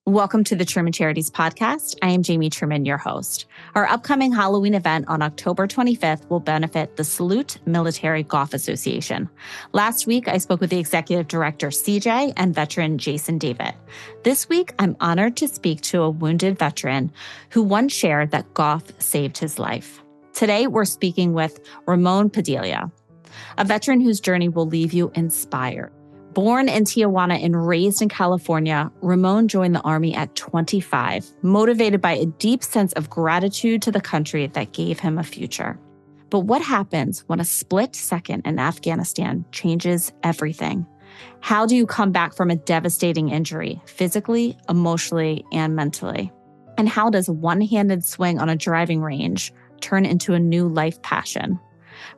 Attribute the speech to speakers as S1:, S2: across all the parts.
S1: Welcome to the Truman Charities podcast. I am Jamie Truman, your host. Our upcoming Halloween event on October 25th will benefit the Salute Military Golf Association. Last week, I spoke with the executive director, CJ, and veteran Jason David. This week, I'm honored to speak to a wounded veteran who once shared that golf saved his life. Today, we're speaking with Ramon Padilla, a veteran whose journey will leave you inspired. Born in Tijuana and raised in California, Ramon joined the Army at 25, motivated by a deep sense of gratitude to the country that gave him a future. But what happens when a split second in Afghanistan changes everything? How do you come back from a devastating injury, physically, emotionally, and mentally? And how does a one-handed swing on a driving range turn into a new life passion?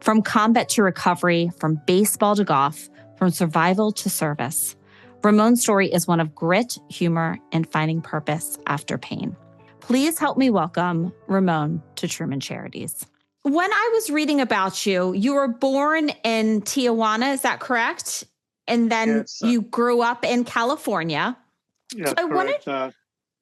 S1: From combat to recovery, from baseball to golf, from survival to service, Ramon's story is one of grit, humor, and finding purpose after pain. Please help me welcome Ramon to Truman Charities. When I was reading about you, you were born in Tijuana, is that correct? And then
S2: Yes,
S1: you grew up in California.
S2: yeah,
S1: So
S2: correct.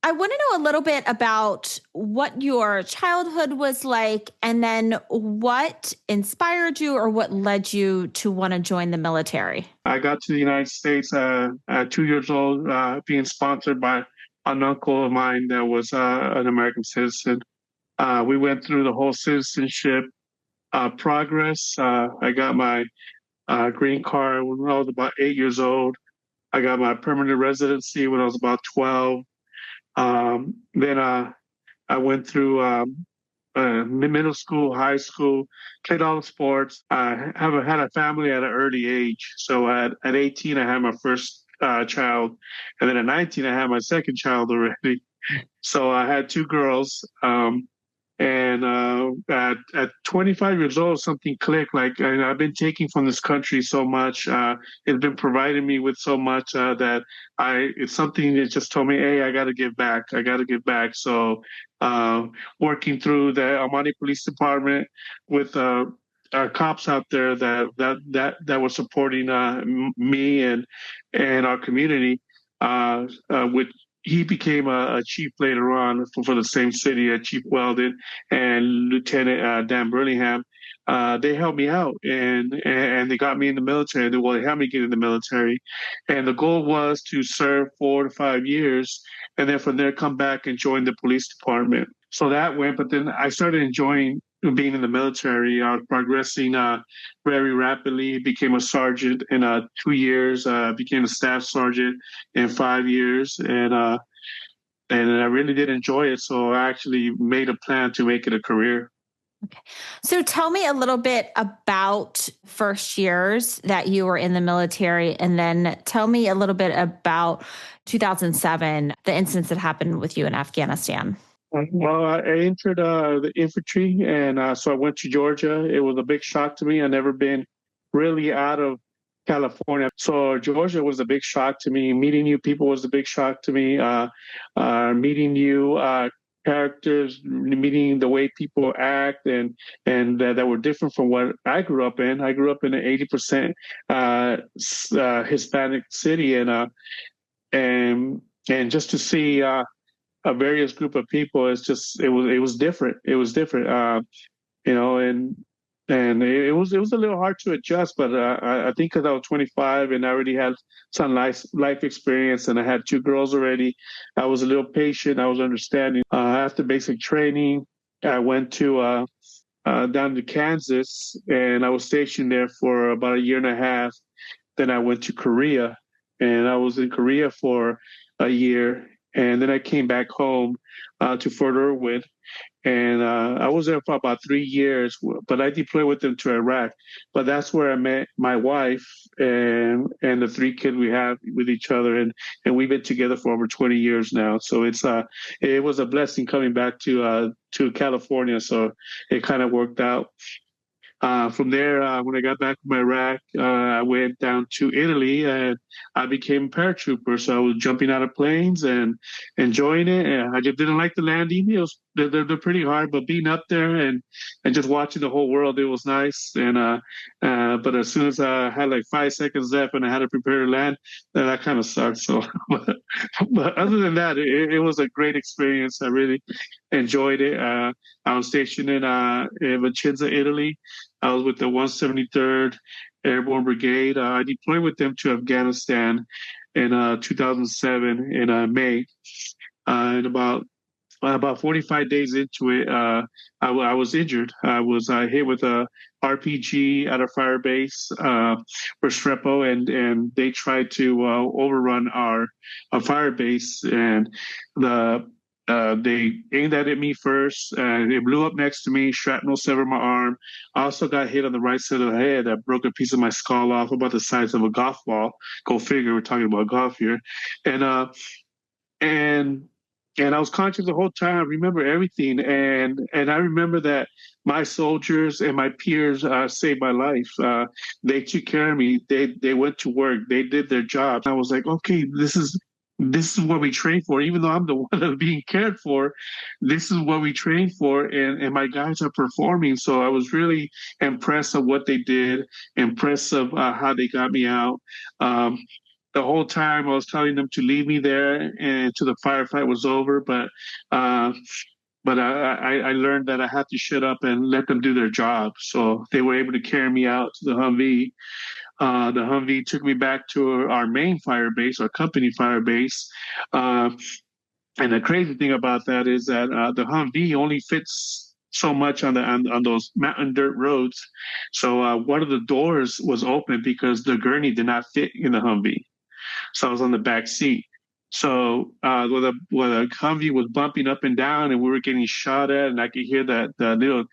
S1: I want to know a little bit about what your childhood was like, and then what inspired you or what led you to want to join the military.
S2: I got to the United States at 2 years old, being sponsored by an uncle of mine that was an American citizen. We went through the whole citizenship progress. I got my green card when I was about 8 years old. I got my permanent residency when I was about 12. Then I went through middle school, high school, played all the sports. I had a family at an early age. So at 18, I had my first child. And then at 19, I had my second child already. So I had two girls. And at 25 years old, something clicked. Like I've been taking from this country so much. It's been providing me with so much that it's something that just told me, hey, I got to give back. I got to give back. So working through the Almani Police Department with cops out there that were supporting me and our community, with he became a chief later on for the same city, Chief Weldon and Lieutenant Dan Burlingham. They helped me out and they got me in the military. They helped me get in the military. And the goal was to serve 4 to 5 years and then from there come back and join the police department. So that went, but then I started enjoying being in the military. I was progressing very rapidly, became a sergeant in 2 years, became a staff sergeant in 5 years. And I really did enjoy it. So I actually made a plan to make it a career.
S1: Okay. So tell me a little bit about first years that you were in the military, and then tell me a little bit about 2007, the incidents that happened with you in Afghanistan.
S2: Well, I entered the infantry, and so I went to Georgia. It was a big shock to me. I'd never been really out of California. So Georgia was a big shock to me. Meeting new people was a big shock to me. Meeting new characters, meeting the way people act, and that were different from what I grew up in. I grew up in an 80% Hispanic city, and just to see a various group of people, it was different. It was different, and it was a little hard to adjust, but I think because I was 25 and I already had some life experience and I had two girls already, I was a little patient. I was understanding. After basic training, I went to down to Kansas, and I was stationed there for about a year and a half. Then I went to Korea, and I was in Korea for a year, and then I came back home to Fort Irwin. And I was there for about 3 years, but I deployed with them to Iraq. But that's where I met my wife and the 3 kids we have with each other, and we've been together for over 20 years now. So it was a blessing coming back to California. So it kind of worked out. From there, when I got back from Iraq, I went down to Italy and I became a paratrooper. So I was jumping out of planes and enjoying it. And I just didn't like the landing. They're pretty hard, but being up there and just watching the whole world, it was nice. But as soon as I had like 5 seconds left and I had to prepare to land, then that kind of sucked. So, but other than that, it was a great experience. I really enjoyed it. I was stationed in Vicenza, Italy. I was with the 173rd Airborne Brigade. I deployed with them to Afghanistan in 2007 in May. And about 45 days into it, I was injured. I was hit with a RPG at a fire base for Strepo, and they tried to overrun our fire base, and they aimed at me first. It blew up next to me. Shrapnel severed my arm. I also got hit on the right side of the head. I broke a piece of my skull off about the size of a golf ball. Go figure. We're talking about golf here, and and and I was conscious the whole time. I remember everything, and I remember that my soldiers and my peers saved my life. They took care of me. They went to work. They did their job. I was like, okay, this is what we train for. Even though I'm the one that's being cared for, this is what we train for, and my guys are performing. So I was really impressed of what they did, impressed of how they got me out. The whole time I was telling them to leave me there and until the firefight was over, uh, but I learned that I had to shut up and let them do their job. So they were able to carry me out to the Humvee. The Humvee took me back to our main fire base, our company fire base. Uh, and the crazy thing about that is that the Humvee only fits so much on those mountain dirt roads. So one of the doors was open because the gurney did not fit in the Humvee. So I was on the back seat. So when the Humvee was bumping up and down, and we were getting shot at, and I could hear that the little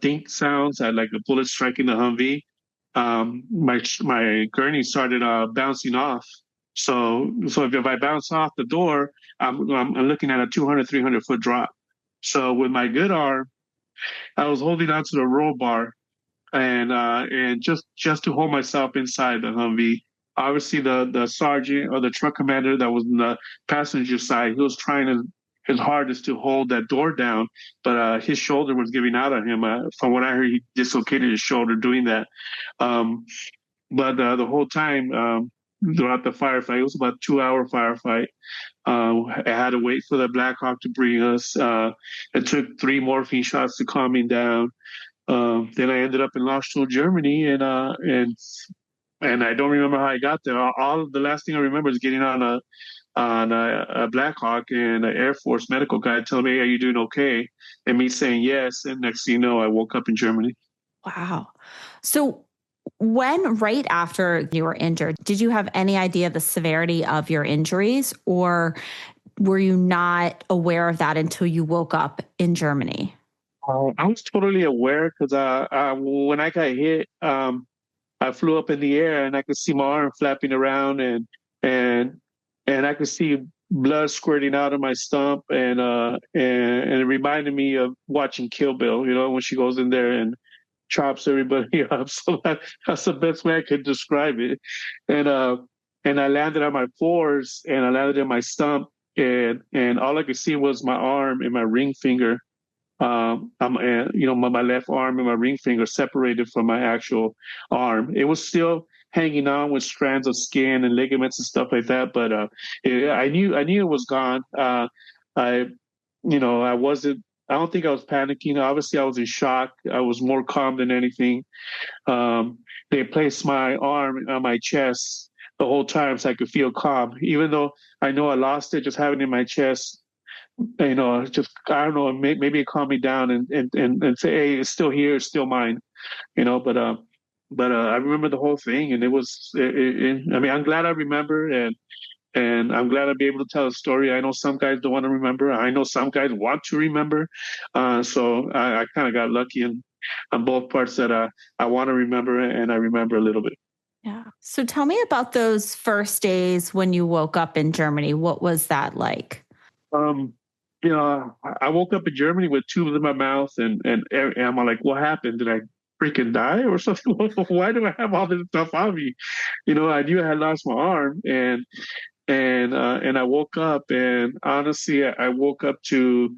S2: think sounds, like the bullet striking the Humvee. My gurney started bouncing off. So if I bounce off the door, I'm looking at a 200, 300 foot drop. So with my good arm, I was holding onto the roll bar and just to hold myself inside the Humvee. Obviously, the sergeant or the truck commander that was on the passenger side, he was trying his hardest to hold that door down, but his shoulder was giving out on him. From what I heard, he dislocated his shoulder doing that. Um, but the whole time throughout the firefight, it was about a 2 hour firefight. I had to wait for the Black Hawk to bring us. It took 3 morphine shots to calm me down. Then I ended up in Lochtoul, Germany, and I don't remember how I got there. All the last thing I remember is getting on a Black Hawk and an Air Force medical guy telling me, "Hey, are you doing okay?" And me saying yes. And next thing you know, I woke up in Germany.
S1: Wow. So when right after you were injured, did you have any idea the severity of your injuries, or were you not aware of that until you woke up in Germany?
S2: I was totally aware because when I got hit, I flew up in the air and I could see my arm flapping around and and I could see blood squirting out of my stump and it reminded me of watching Kill Bill, when she goes in there and chops everybody up. So that's the best way I could describe it. And uh and I landed on my fours and I landed in my stump and all I could see was my arm and my ring finger. My left arm and my ring finger separated from my actual arm. It was still hanging on with strands of skin and ligaments and stuff like that, but I knew it was gone. I, I wasn't. I don't think I was panicking. Obviously, I was in shock. I was more calm than anything. They placed my arm on my chest the whole time so I could feel calm, even though I know I lost it. Just having it in my chest, just I don't know, maybe it calmed me down and say, hey, it's still here, it's still mine, but I remember the whole thing, and it was. I mean, I'm glad I remember, and I'm glad I'll be able to tell a story. I know some guys don't want to remember. I know some guys want to remember. So I kind of got lucky on both parts that I want to remember, and I remember a little bit.
S1: Yeah. So tell me about those first days when you woke up in Germany. What was that like?
S2: Um, I woke up in Germany with tubes in my mouth, and I'm like, what happened? freaking die or something? Why do I have all this stuff on me? I knew I had lost my arm, and I woke up, and honestly, I woke up to,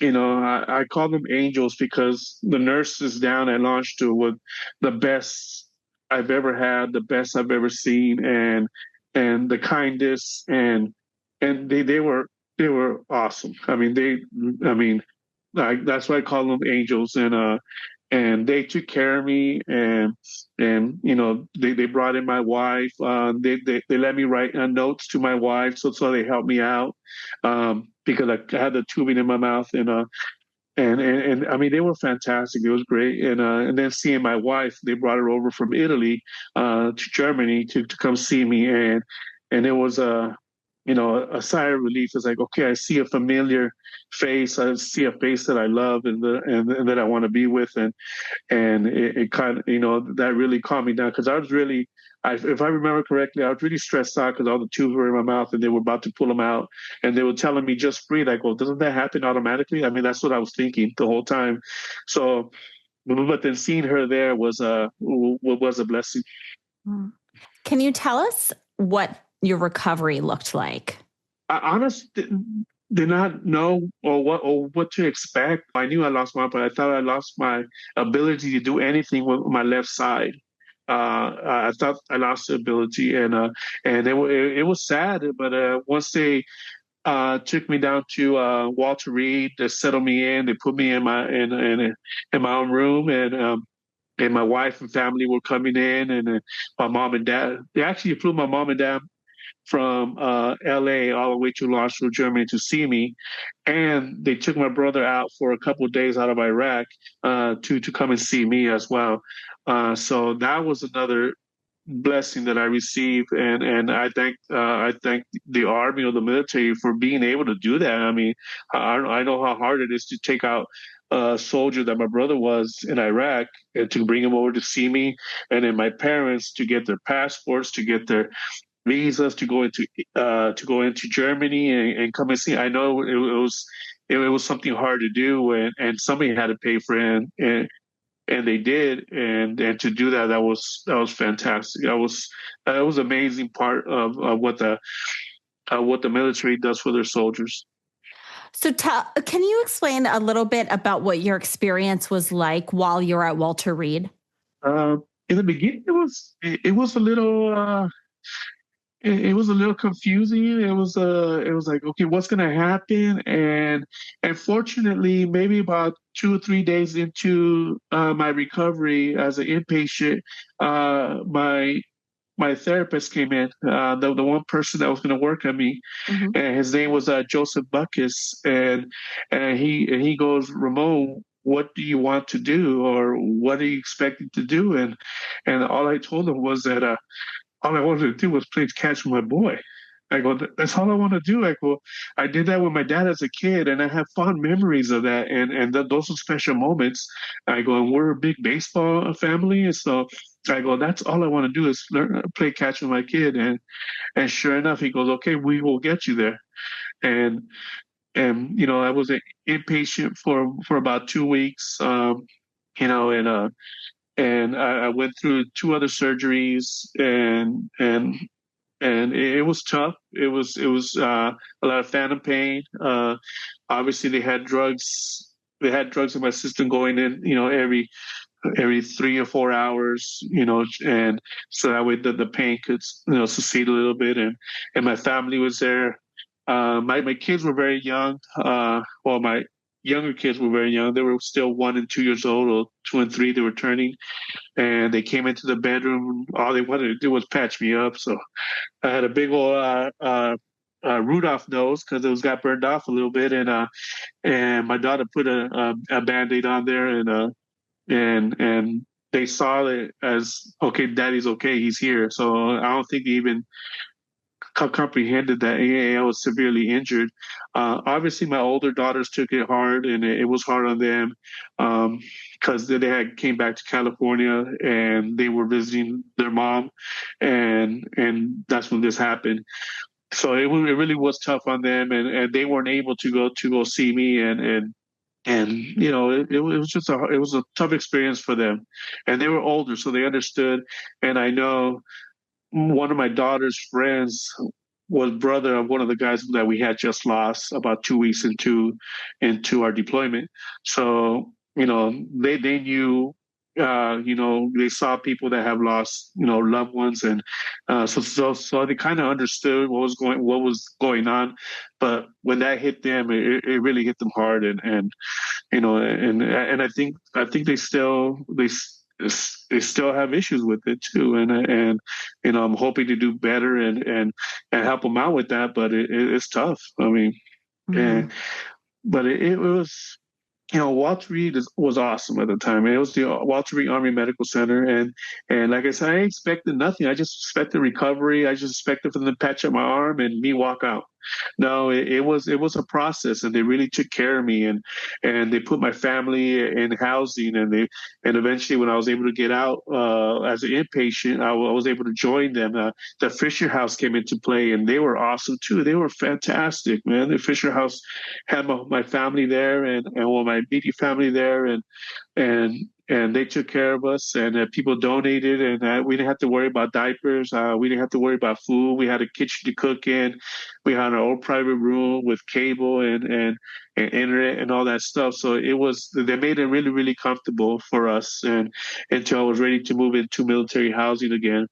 S2: I call them angels because the nurses down at launch to were the best I've ever had, the best I've ever seen, and the kindest, and they were awesome. That's why I call them angels, and they took care of me, and they brought in my wife. They let me write notes to my wife, so they helped me out, because I had the tubing in my mouth, and I mean, they were fantastic. It was great. And then seeing my wife, they brought her over from Italy to Germany to come see me, and it was a sigh of relief. It's like, okay, I see a familiar face. I see a face that I love, and that I want to be with, and it kind of, that really calmed me down, because I was really, if I remember correctly, I was really stressed out because all the tubes were in my mouth and they were about to pull them out, and they were telling me just breathe. I go, doesn't that happen automatically? I mean, that's what I was thinking the whole time. So, but then seeing her there was a blessing.
S1: Can you tell us what your recovery looked like?
S2: I honestly did not know or what to expect. I knew I lost my arm, but I thought I lost my ability to do anything with my left side. I thought I lost the ability, and it was sad. But once they took me down to Walter Reed, they settled me in. They put me in my own room, and my wife and family were coming in, and my mom and dad. They actually flew my mom and dad from LA all the way to Lawrenceville, Germany to see me. And they took my brother out for a couple of days out of Iraq to come and see me as well. So that was another blessing that I received, and I thank the army or the military for being able to do that. I mean, I know how hard it is to take out a soldier that my brother was in Iraq and to bring him over to see me, and then my parents to get their passports, to get their visas to go into Germany and come and see. I know it was something hard to do, and somebody had to pay for it, and they did, and to do that was fantastic. That was amazing part of what the military does for their soldiers.
S1: So can you explain a little bit about what your experience was like while you were at Walter Reed?
S2: In the beginning, it was a little. It was a little confusing. It was like, okay, what's gonna happen? And fortunately, maybe about 2 or 3 days into my recovery as an inpatient, my therapist came in, the one person that was going to work on me, and his name was Joseph Buckus, and he goes, Ramon, what do you want to do, or what are you expecting to do? And all I told him was that all I wanted to do was play catch with my boy. I go, that's all I want to do. I go, I did that with my dad as a kid, and I have fond memories of that, and those are special moments. I go, and we're a big baseball family, and so I go, that's all I want to do is play catch with my kid, and sure enough, he goes, okay, we will get you there, and I was an inpatient for about 2 weeks, you know, and uh, and I went through two other surgeries, and it was tough. It was a lot of phantom pain. Obviously, they had drugs. They had drugs in my system going in, every 3 or 4 hours, and so that way the pain could, succeed a little bit, and my family was there. My kids were very young. Well, my younger kids were very young. They were still 1 and 2 years old, or 2 and 3. They were turning, and they came into the bedroom. All they wanted to do was patch me up. So I had a big old Rudolph nose because it was got burned off a little bit, and my daughter put a Band-Aid on there, and they saw it as, okay, daddy's okay, he's here. So I don't think they even comprehended that I was severely injured. Obviously, my older daughters took it hard, and it was hard on them, because they had came back to California and they were visiting their mom, and that's when this happened. So it really was tough on them, and they weren't able to go see me, And it was just it was a tough experience for them, and they were older, so they understood. And I know one of my daughter's friends was brother of one of the guys that we had just lost about 2 weeks into our deployment. So they knew. They saw people that have lost, loved ones, and so they kind of understood what was going on. But when that hit them, it really hit them hard, and I think they still have issues with it too, and I'm hoping to do better and help them out with that, but it's tough. I mean, and but it was. Walter Reed was awesome at the time. It was the Walter Reed Army Medical Center, and like I said, I expected nothing. I just expected recovery. I just expected for them to patch up my arm and me walk out. No, it was a process, and they really took care of me, and they put my family in housing, and eventually when I was able to get out as an inpatient, I was able to join them. The Fisher House came into play, and they were awesome too. They were fantastic, man. The Fisher House had my family there, and well, my immediate family there, and they took care of us, and people donated, and we didn't have to worry about diapers. We didn't have to worry about food. We had a kitchen to cook in. We had our own private room with cable and internet and all that stuff. So they made it really, really comfortable for us, and until I was ready to move into military housing again.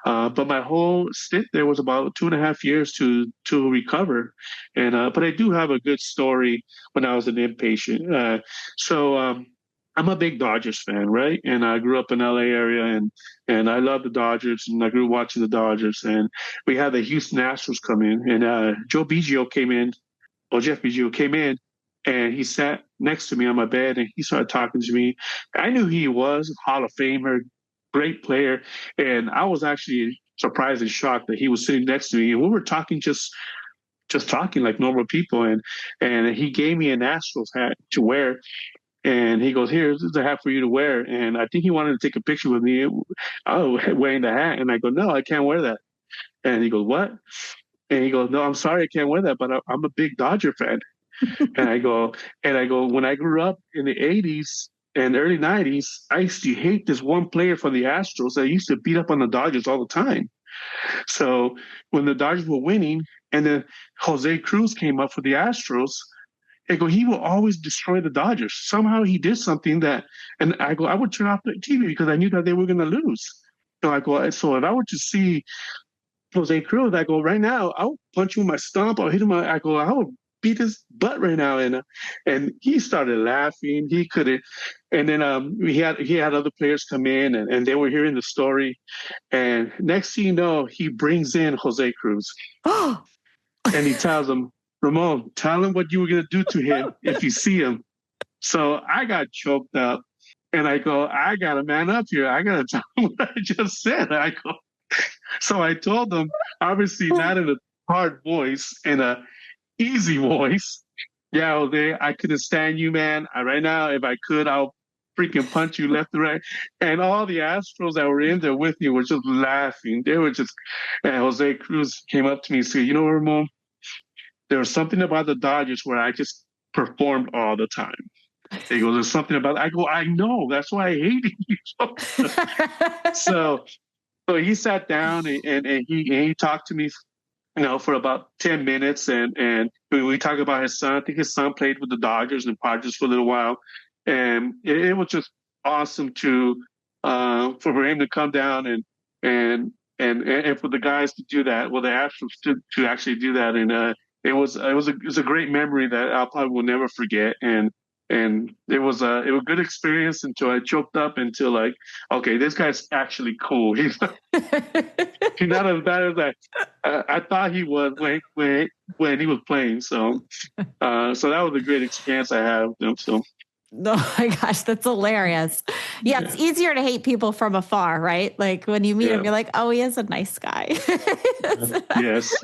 S2: But my whole stint there was about 2.5 years to recover, and but I do have a good story when I was an inpatient. So I'm a big Dodgers fan, right? And I grew up in LA area, and I love the Dodgers, and I grew watching the Dodgers. And we had the Houston Astros come in, and Jeff Biggio came in, and he sat next to me on my bed, and he started talking to me. I knew he was Hall of Famer, great player, and I was actually surprised and shocked that he was sitting next to me, and we were talking just talking like normal people, and he gave me an Astros hat to wear. And he goes, "Here, this is a hat for you to wear." And I think he wanted to take a picture with me, wearing the hat. And I go, "No, I can't wear that." And he goes, "What?" And he goes, "No, I'm sorry, I can't wear that, but I'm a big Dodger fan." and I go, when I grew up in the '80s and early '90s, I used to hate this one player for the Astros that used to beat up on the Dodgers all the time. So when the Dodgers were winning, and then Jose Cruz came up for the Astros, I go, he will always destroy the Dodgers. Somehow he did something and I go, I would turn off the TV because I knew that they were going to lose. So I go, so if I were to see Jose Cruz, I go, right now, I'll punch him with my stomp. I'll hit him. I go, I will beat his butt right now. And he started laughing. He couldn't. And then he had other players come in, and they were hearing the story. And next thing you know, he brings in Jose Cruz. And he tells him, "Ramon, tell him what you were going to do to him if you see him." So I got choked up, and I go, "I got to man up here. I got to tell him what I just said." So I told him, obviously not in a hard voice, in a easy voice. "Yeah, Jose, I couldn't stand you, man. Right now, if I could, I'll freaking punch you left and right." And all the Astros that were in there with me were just laughing. They were just, and Jose Cruz came up to me and said, "You know, Ramon, there was something about the Dodgers where I just performed all the time." He goes, "There's something about," I go, "I know. That's why I hated you." So he sat down and he talked to me, for about 10 minutes. And we talked about his son. I think his son played with the Dodgers and Padres for a little while. And it was just awesome for him to come down and for the guys to do that. Well, the Astros to actually do that. And it was a great memory that I probably will never forget. And it was a good experience until I choked up until, like, okay, this guy's actually cool. He's not as bad as I thought he was when he was playing. So that was a great experience I had with him. So.
S1: Oh my gosh, that's hilarious. Yeah, it's easier to hate people from afar, right? Like when you meet him, you're like, oh, he is a nice guy.
S2: Yes.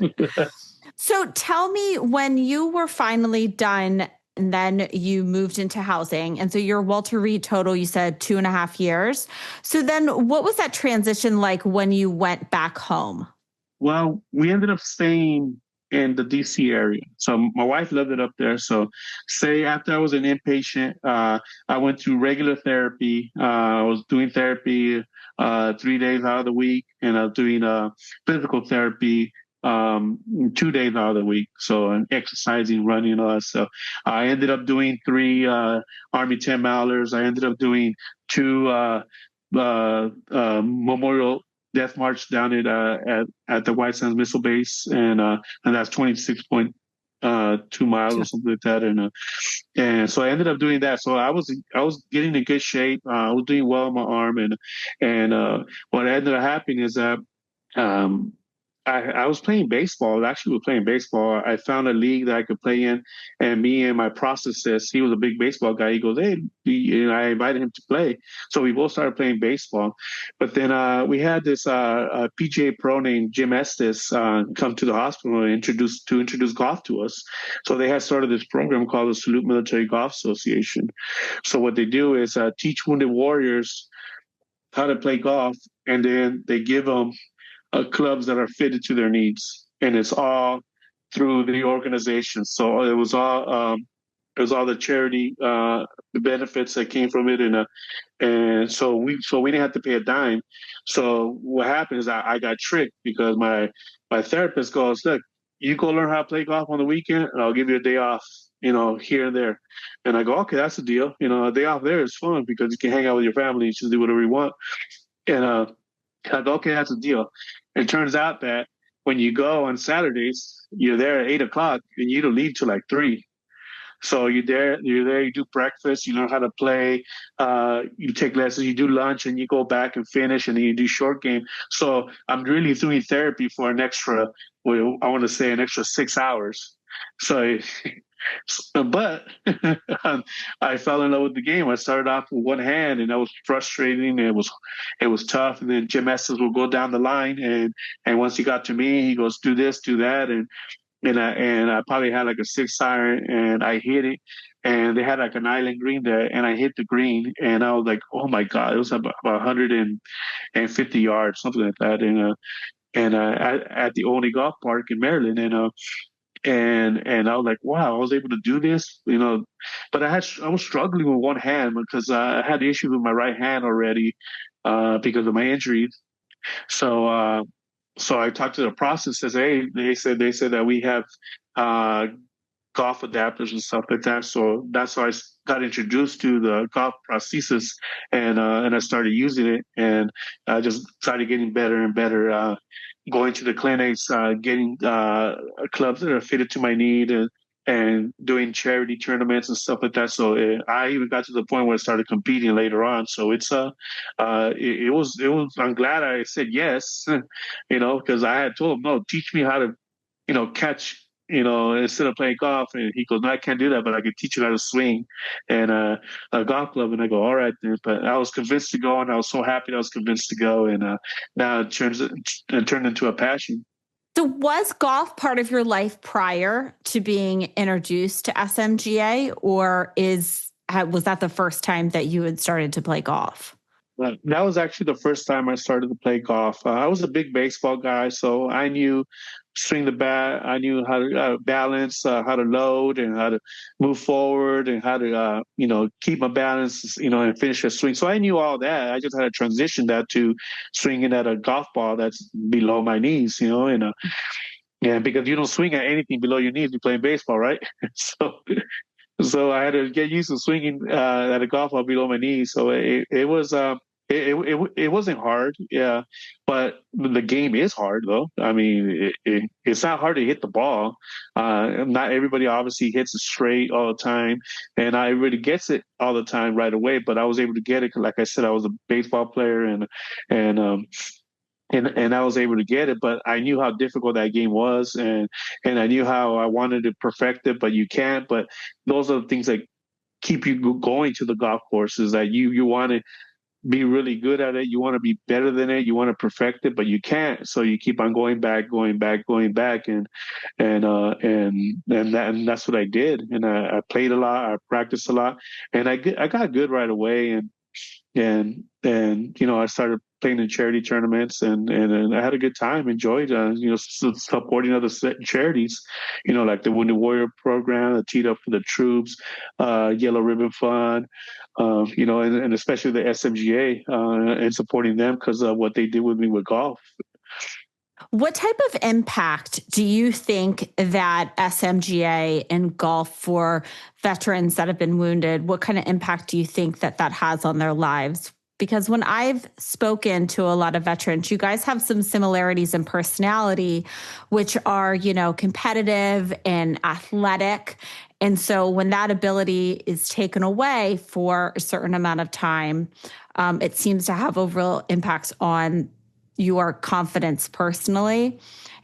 S1: So tell me, when you were finally done and then you moved into housing, and so your Walter Reed total, you said 2.5 years. So then what was that transition like when you went back home?
S2: Well, we ended up staying in the DC area. So my wife lived it up there. So say after I was an inpatient, I went through regular therapy. I was doing therapy 3 days out of the week, and I was doing physical therapy 2 days out of the week. So and exercising, running, and all that stuff. I ended up doing three Army 10 milers. I ended up doing two Memorial Death March down at the White Sands Missile Base, and that's 26.2 miles or something like that, and so I ended up doing that. So I was getting in good shape. I was doing well on my arm, and what ended up happening is that um, I was playing baseball. Actually, we were playing baseball. I found a league that I could play in, and me and my prosthetist, he was a big baseball guy. He goes, "Hey," and I invited him to play. So we both started playing baseball. But then we had this PGA pro named Jim Estes come to the hospital and introduce golf to us. So they had started this program called the Salute Military Golf Association. So what they do is teach wounded warriors how to play golf, and then they give them clubs that are fitted to their needs, and it's all through the organization. So it was all the charity benefits that came from it, and so we didn't have to pay a dime. So what happened is I got tricked because my therapist goes, "Look, you go learn how to play golf on the weekend, and I'll give you a day off, here and there." And I go, "Okay, that's the deal. A day off there is fun because you can hang out with your family and just do whatever you want." And I go, "Okay, that's the deal." It turns out that when you go on Saturdays, you're there at 8 o'clock and you don't leave till like 3. So you're there, you do breakfast, you learn how to play, you take lessons, you do lunch, and you go back and finish, and then you do short game. So I'm really doing therapy for an extra, well, I want to say an extra 6 hours. So, but I fell in love with the game. I started off with one hand, and that was frustrating. It was tough. And then Jim Estes will go down the line, and once he got to me, he goes, "Do this, do that," and I probably had like a 6 iron, and I hit it, and they had like an island green there, and I hit the green, and I was like, "Oh my god!" It was about 150 yards, something like that, at the only golf park in Maryland, and I was like, "Wow, I was able to do this." But I was struggling with one hand because I had issues with my right hand already because of my injuries. So so I talked to the process. Says, "Hey," they said that we have uh, golf adapters and stuff like that. So that's how I got introduced to the golf prosthesis, and I started using it, and I just started getting better and better. Going to the clinics, getting clubs that are fitted to my need, and doing charity tournaments and stuff like that. So I even got to the point where I started competing later on. So it was. I'm glad I said yes, because I had told him, "No, teach me how to, catch." Instead of playing golf, and he goes, "No, I can't do that, but I can teach you how to swing and a golf club." And I go, "All right, then." But I was convinced to go, and I was so happy that I was convinced to go, and now it turned into a passion.
S1: So was golf part of your life prior to being introduced to SMGA, or was that the first time that you had started to play golf?
S2: That was actually the first time I started to play golf. I was a big baseball guy, so I knew swing the bat. I knew how to balance, how to load, and how to move forward, and how to keep my balance, and finish a swing. So I knew all that. I just had to transition that to swinging at a golf ball that's below my knees, and yeah, because you don't swing at anything below your knees. You play baseball, right? So so I had to get used to swinging at a golf ball below my knees. So it was it wasn't hard, yeah, but the game is hard though. I mean, it's not hard to hit the ball. Not everybody obviously hits it straight all the time, and not everybody gets it all the time right away. But I was able to get it 'cause like I said, I was a baseball player, and um, and I was able to get it, but I knew how difficult that game was, and I knew how I wanted to perfect it, but you can't. But those are the things that keep you going to the golf course, is that you want to be really good at it, you want to be better than it, you want to perfect it, but you can't. So you keep on going back, going back, going back, and that's what I did. And I played a lot, I practiced a lot, and I got good right away, and I started playing in charity tournaments, and I had a good time, enjoyed supporting other charities, like the Wounded Warrior program, the Teed Up for the Troops, Yellow Ribbon Fund, and especially the SMGA, and supporting them because of what they did with me with golf.
S1: What type of impact do you think that SMGA and golf for veterans that have been wounded, what kind of impact do you think that has on their lives? Because when I've spoken to a lot of veterans, you guys have some similarities in personality, which are, competitive and athletic. And so when that ability is taken away for a certain amount of time, it seems to have overall impacts on your confidence personally.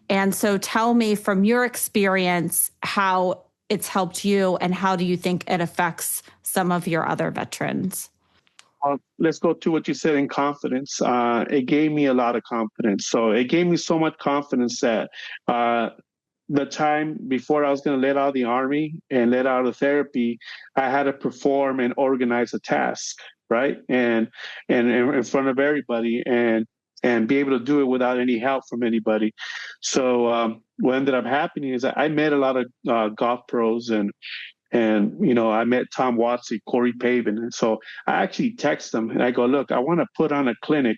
S1: And so tell me from your experience how it's helped you and how do you think it affects some of your other veterans?
S2: Let's go to what you said in confidence. It gave me a lot of confidence. So it gave me so much confidence that the time before I was going to let out of the Army and let out of therapy, I had to perform and organize a task, right? And in front of everybody, and be able to do it without any help from anybody. So what ended up happening is I met a lot of golf pros, and I met Tom Watson, Corey Pavin. And so I actually text them and I go, look, I want to put on a clinic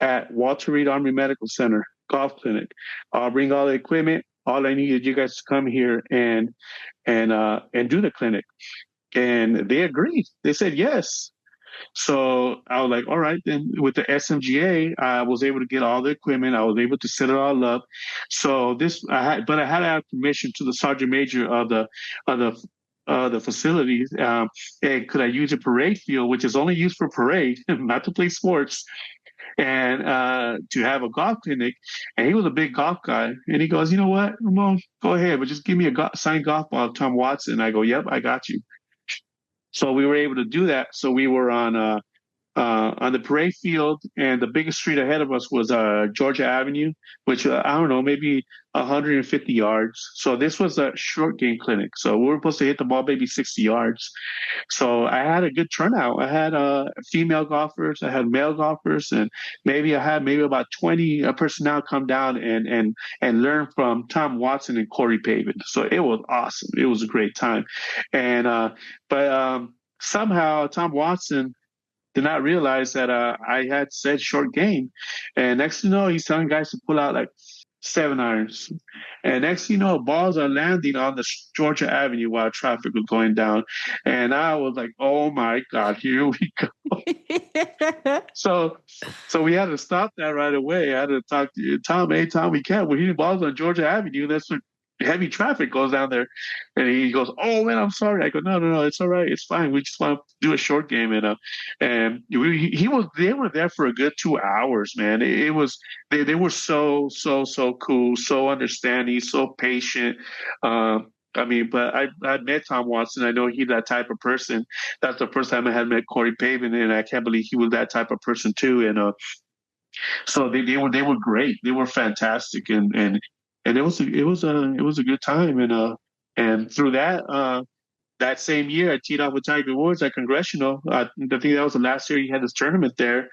S2: at Walter Reed Army Medical Center, golf clinic. I'll bring all the equipment. All I need is you guys to come here and do the clinic. And they agreed. They said yes. So I was like, all right, then with the SMGA, I was able to get all the equipment. I was able to set it all up. So but I had to have permission to the sergeant major of the facilities. And could I use a parade field, which is only used for parade, not to play sports, and to have a golf clinic? And he was a big golf guy. And he goes, you know what, Ramon, go ahead, but just give me a signed golf ball of Tom Watson. I go, yep, I got you. So we were able to do that. So we were on the parade field, and the biggest street ahead of us was Georgia Avenue, which I don't know, maybe 150 yards. So this was a short game clinic. So we were supposed to hit the ball maybe 60 yards. So I had a good turnout. I had female golfers, I had male golfers, and I had about 20 personnel come down and learn from Tom Watson and Corey Pavin. So it was awesome. It was a great time. But somehow Tom Watson did not realize that I had said short game. And next thing you know, he's telling guys to pull out like 7 irons. And next thing you know, balls are landing on the Georgia Avenue while traffic was going down. And I was like, oh my God, here we go. So we had to stop that right away. I had to talk to Tom. Hey, Tom, we can't. We're hitting balls on Georgia Avenue. That's what heavy traffic goes down there. And he goes, oh man, I'm sorry. I go, no, it's all right, it's fine, we just want to do a short game. And they were there for a good 2 hours, man. It was they were so cool, so understanding, so patient. But I met Tom Watson. I know he's that type of person. That's the first time I had met Corey Pavin, and I can't believe he was that type of person too. And so they were great. They were fantastic, and it was a good time. And through that same year, I teed off with Tiger Woods at Congressional. I think that was the last year he had this tournament there.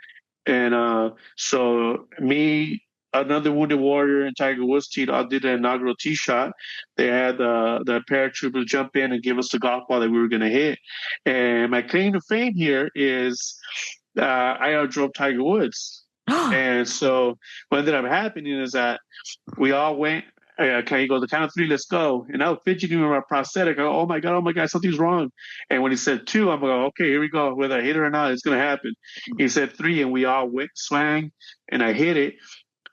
S2: And so me, another Wounded Warrior, and Tiger Woods teed off, did an inaugural tee shot. They had the paratroopers jump in and give us the golf ball that we were going to hit. And my claim to fame here is I outdrove Tiger Woods. And so what ended up happening is that we all went, he goes, the count of 3, let's go. And I was fidgeting with my prosthetic. I go, oh my God, something's wrong. And when he said 2, I'm like, okay, here we go. Whether I hit it or not, it's going to happen. He said 3, and we all went, swang, and I hit it.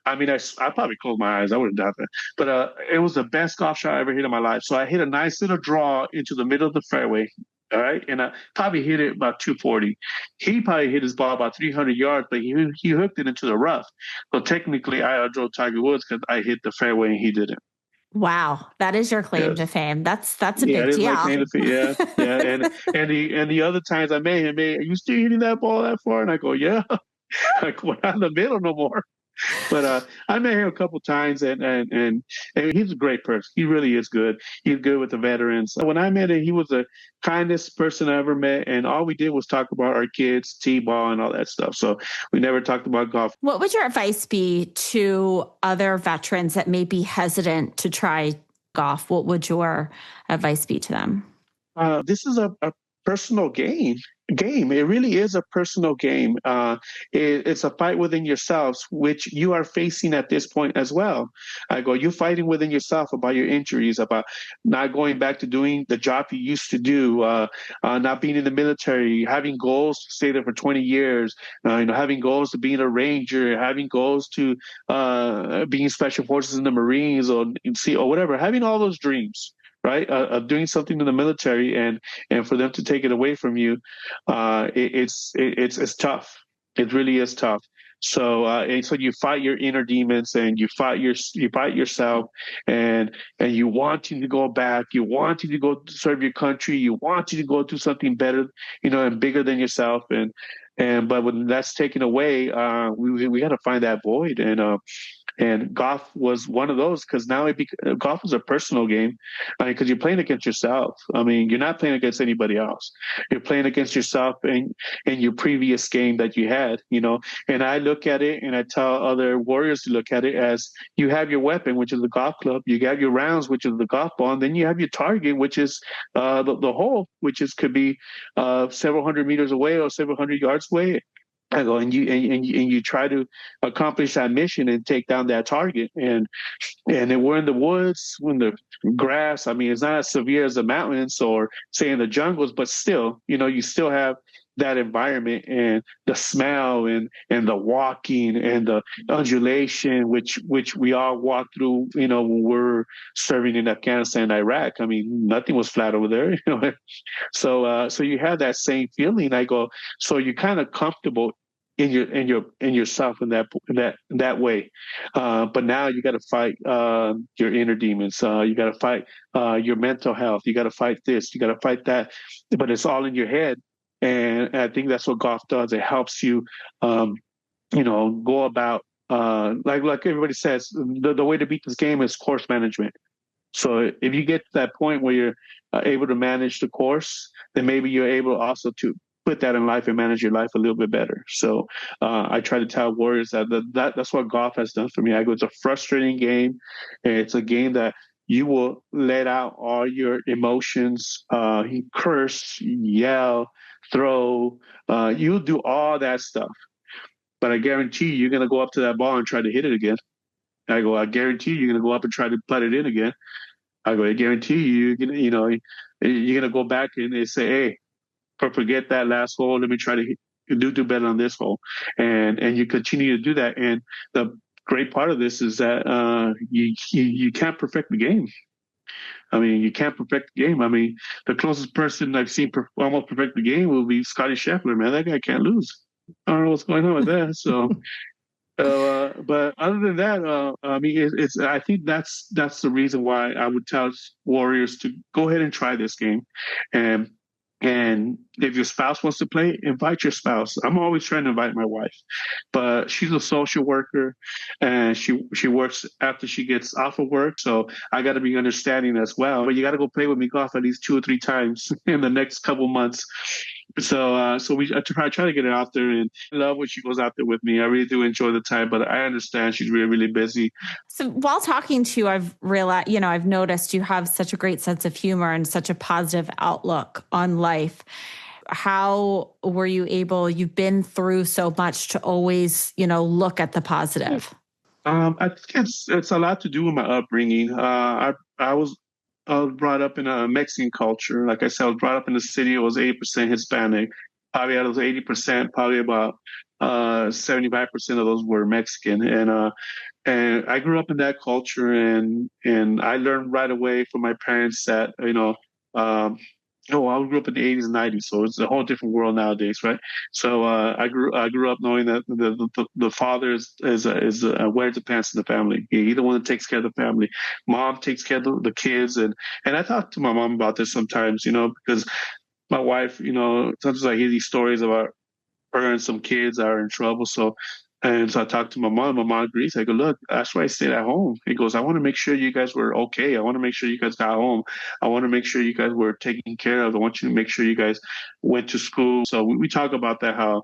S2: I mean, I probably closed my eyes. I wouldn't doubt that. But it was the best golf shot I ever hit in my life. So I hit a nice little draw into the middle of the fairway. All right. And I probably hit it about 240. He probably hit his ball about 300 yards, but he hooked it into the rough. So technically, I outdrove Tiger Woods because I hit the fairway and he didn't.
S1: Wow, that is your claim to fame. That's a big deal.
S2: My claim to fame. Yeah. And the other times I met him, are you still hitting that ball that far? And I go, yeah. Like, we're not in the middle no more. But I met him a couple times, and he's a great person. He really is good. He's good with the veterans. When I met him, he was the kindest person I ever met, and all we did was talk about our kids, t-ball, and all that stuff. So we never talked about golf.
S1: What would your advice be to other veterans that may be hesitant to try golf? What would your advice be to them?
S2: This is a personal game. It really is a personal game. It's a fight within yourselves, which you are facing at this point as well. You're fighting within yourself about your injuries, about not going back to doing the job you used to do, not being in the military, having goals to stay there for 20 years, having goals to being a ranger, having goals to being special forces in the Marines or whatever, having all those dreams, right, of doing something in the military, and for them to take it away from you, it's tough. It really is tough. So you fight your inner demons, and you fight yourself, and you wanting to go back, you wanting to go serve your country, you wanting to go do something better, and bigger than yourself, but when that's taken away, we got to find that void, and golf was one of those, because now golf is a personal game. I mean, because you're playing against yourself. I mean, you're not playing against anybody else. You're playing against yourself and your previous game that you had, And I look at it, and I tell other warriors to look at it as you have your weapon, which is the golf club. You have your rounds, which is the golf ball, and then you have your target, which is the hole, which could be several hundred meters away or several hundred yards away. And you try to accomplish that mission and take down that target. And then we're in the woods, in the grass. I mean, it's not as severe as the mountains or say in the jungles, but still, you still have that environment and the smell and the walking and the undulation, which we all walk through, when we're serving in Afghanistan and Iraq. I mean, nothing was flat over there, So you have that same feeling. So you're kind of comfortable in yourself in that way. But now you got to fight your inner demons. You got to fight your mental health. You got to fight this. You got to fight that. But it's all in your head. And I think that's what golf does. It helps you, go about like everybody says. The way to beat this game is course management. So if you get to that point where you're able to manage the course, then maybe you're able also to put that in life and manage your life a little bit better. So I try to tell warriors that's what golf has done for me. It's a frustrating game. It's a game that you will let out all your emotions, curse, yell, throw. You'll do all that stuff. But I guarantee you're going to go up to that ball and try to hit it again. I guarantee you're going to go up and try to putt it in again. I guarantee you're going to go back and they say, hey, forget that last hole. Let me try to do better on this hole. And you continue to do that. And the great part of this is that you can't perfect the game. I mean, you can't perfect the game. I mean, the closest person I've seen almost perfect the game will be Scotty Scheffler, man. That guy can't lose. I don't know what's going on with that. So, but other than that, I mean, I think that's the reason why I would tell warriors to go ahead and try this game, and if your spouse wants to play, invite your spouse. I'm always trying to invite my wife, but she's a social worker and she works after she gets off of work. So I got to be understanding as well. But you got to go play with me golf at least 2 or 3 times in the next couple months. So I try to get her out there, and I love when she goes out there with me. I really do enjoy the time, but I understand she's really, really busy.
S1: So while talking to you, I've realized, I've noticed you have such a great sense of humor and such a positive outlook on life. How were you able, you've been through so much, to always, look at the positive?
S2: I think it's a lot to do with my upbringing. I was brought up in a Mexican culture. Like I said, I was brought up in the city. It was 80% Hispanic. Probably out of those 80%, probably about 75% of those were Mexican. And I grew up in that culture, and I learned right away from my parents that, I grew up in the 80s and 90s, so it's a whole different world nowadays, right? So I grew up knowing that the father is wears the pants in the family. He's the one that takes care of the family. Mom takes care of the kids, and I talk to my mom about this sometimes, because my wife, sometimes I hear these stories about her and some kids are in trouble. So And so I talked to my mom. My mom agrees. I go, look, that's why I stayed at home. He goes, I want to make sure you guys were okay. I want to make sure you guys got home. I want to make sure you guys were taken care of. I want you to make sure you guys went to school. So we talk about that, how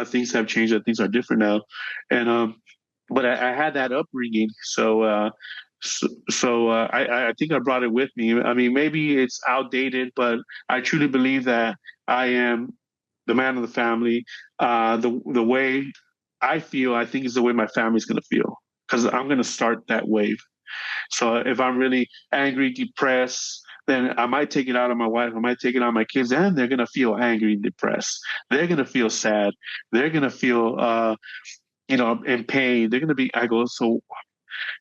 S2: things have changed, that things are different now. And but I had that upbringing. I think I brought it with me. I mean, maybe it's outdated, but I truly believe that I am the man of the family. The way I feel, I think is the way my family's going to feel, because I'm going to start that wave. So if I'm really angry, depressed, then I might take it out on my wife. I might take it out on my kids, and they're going to feel angry and depressed. They're going to feel sad. They're going to feel, in pain. They're going to be, I go, so,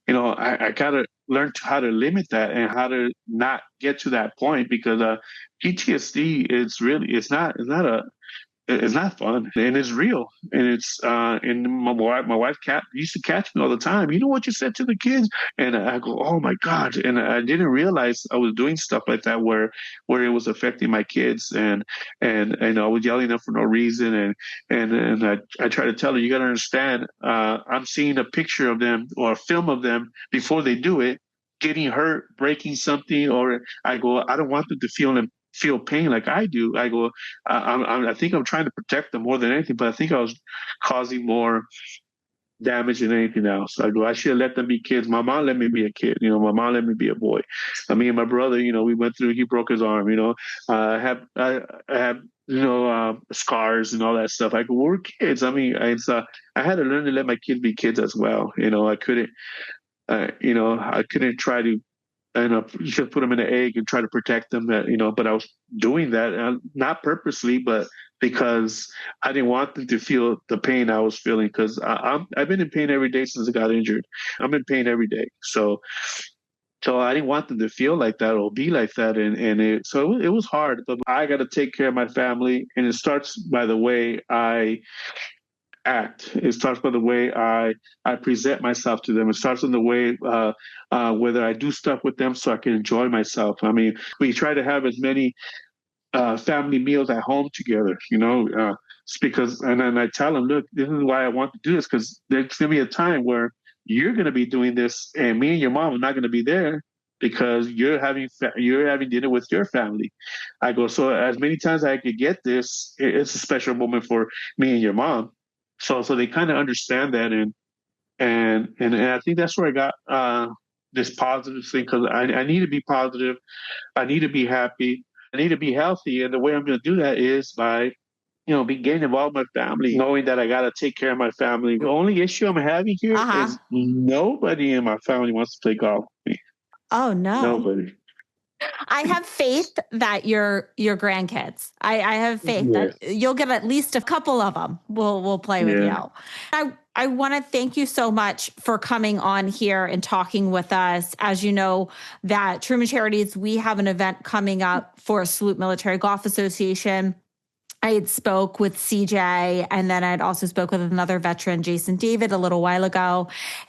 S2: I got to learn how to limit that and how to not get to that point, because PTSD is really, it's not fun, and it's real, and and my wife used to catch me all the time. You know what you said to the kids? And I go, oh my god! And I didn't realize I was doing stuff like that where it was affecting my kids, and I was yelling at them for no reason, and I try to tell her, you got to understand, I'm seeing a picture of them or a film of them before they do it, getting hurt, breaking something, or I go, I don't want them to feel pain like I do. I go, I think I'm trying to protect them more than anything, but I think I was causing more damage than anything else. I go, I should have let them be kids. My mom let me be a kid. My mom let me be a boy. Me and my brother, we went through. He broke his arm. I have scars and all that stuff. I go, we're kids. I mean, I had to learn to let my kids be kids as well. I couldn't. I couldn't try to, you should put them in an egg and try to protect them. But I was doing that, not purposely, but because I didn't want them to feel the pain I was feeling. Because I've been in pain every day since I got injured. I'm in pain every day. So I didn't want them to feel like that or be like that, it was hard. But I got to take care of my family, and it starts by the way I act. It starts by the way I present myself to them. It starts in the way whether I do stuff with them so I can enjoy myself. I mean, we try to have as many family meals at home together. It's because, and then I tell them, look, this is why I want to do this, because there's going to be a time where you're going to be doing this, and me and your mom are not going to be there because you're having dinner with your family. I go, so as many times as I could get this, it's a special moment for me and your mom. So they kind of understand that, and I think that's where I got this positive thing, because I need to be positive, I need to be happy, I need to be healthy, and the way I'm going to do that is by be getting involved with my family, knowing that I got to take care of my family. The only issue I'm having here is nobody in my family wants to play golf with me.
S1: Oh no,
S2: nobody.
S1: I have faith that your grandkids. I have faith that you'll get at least a couple of them. Will play with you. I want to thank you so much for coming on here and talking with us. As you know, that Truman Charities, we have an event coming up for Salute Military Golf Association. I had spoke with CJ, and then I'd also spoke with another veteran, Jason David, a little while ago.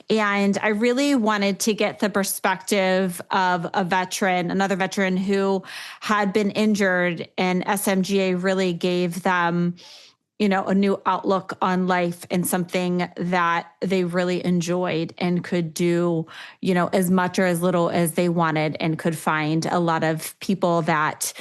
S1: And I really wanted to get the perspective of another veteran who had been injured, and SMGA really gave them, a new outlook on life and something that they really enjoyed and could do, as much or as little as they wanted, and could find a lot of people that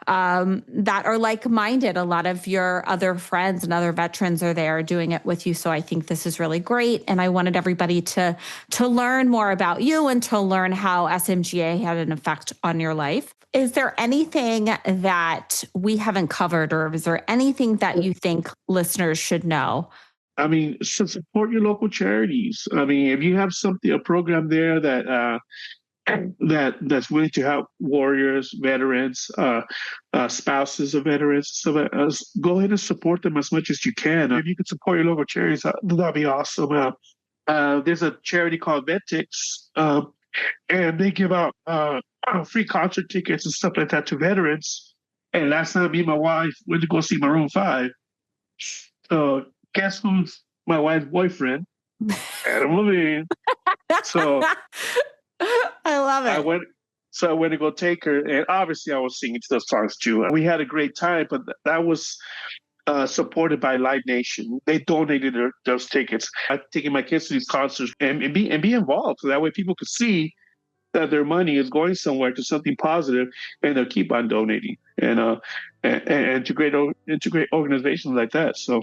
S1: are like-minded. A lot of your other friends and other veterans are there doing it with you. So I think this is really great. And I wanted everybody to learn more about you and to learn how SMGA had an effect on your life. Is there anything that we haven't covered, or is there anything that you think listeners should know?
S2: I mean, so support your local charities. I mean, if you have a program there that's willing to help warriors, veterans, spouses of veterans, so go ahead and support them as much as you can. If you could support your local charities, that'd be awesome. There's a charity called Vetix, and they give out free concert tickets and stuff like that to veterans. And last time, me and my wife went to go see Maroon 5. So guess who's my wife's boyfriend? Adam Levine. So
S1: I love it.
S2: I went to go take her, and obviously I was singing to those songs too. We had a great time, but that was supported by Live Nation. They donated those tickets. I'm taking my kids to these concerts and be involved, so that way people could see that their money is going somewhere to something positive, and they'll keep on donating and to great organizations like that. So.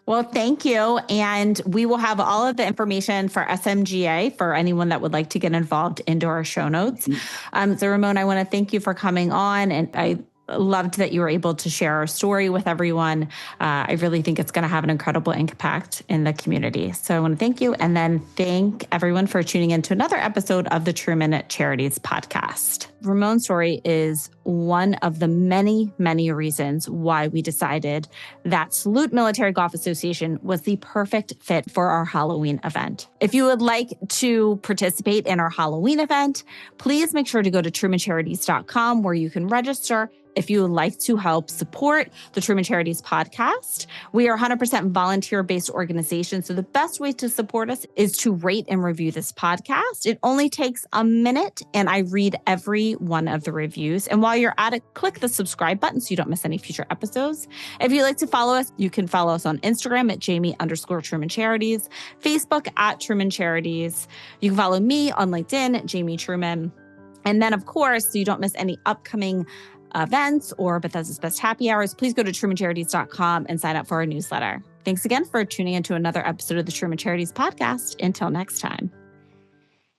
S1: Well, thank you. And we will have all of the information for SMGA for anyone that would like to get involved into our show notes. So Ramon, I want to thank you for coming on, and I loved that you were able to share our story with everyone. I really think it's going to have an incredible impact in the community. So I want to thank you, and then thank everyone for tuning in to another episode of the Truman Charities podcast. Ramon's story is one of the many, many reasons why we decided that Salute Military Golf Association was the perfect fit for our Halloween event. If you would like to participate in our Halloween event, please make sure to go to trumancharities.com where you can register. If you would like to help support the Truman Charities podcast, we are 100% volunteer-based organization. So the best way to support us is to rate and review this podcast. It only takes a minute, and I read every one of the reviews. And while you're at it, click the subscribe button so you don't miss any future episodes. If you'd like to follow us, you can follow us on Instagram at Jamie_Truman Charities, Facebook at Truman Charities. You can follow me on LinkedIn, Jamie Truman. And then, of course, so you don't miss any upcoming events or Bethesda's Best Happy Hours, please go to trumancharities.com and sign up for our newsletter. Thanks again for tuning into another episode of the Truman Charities podcast. Until next time.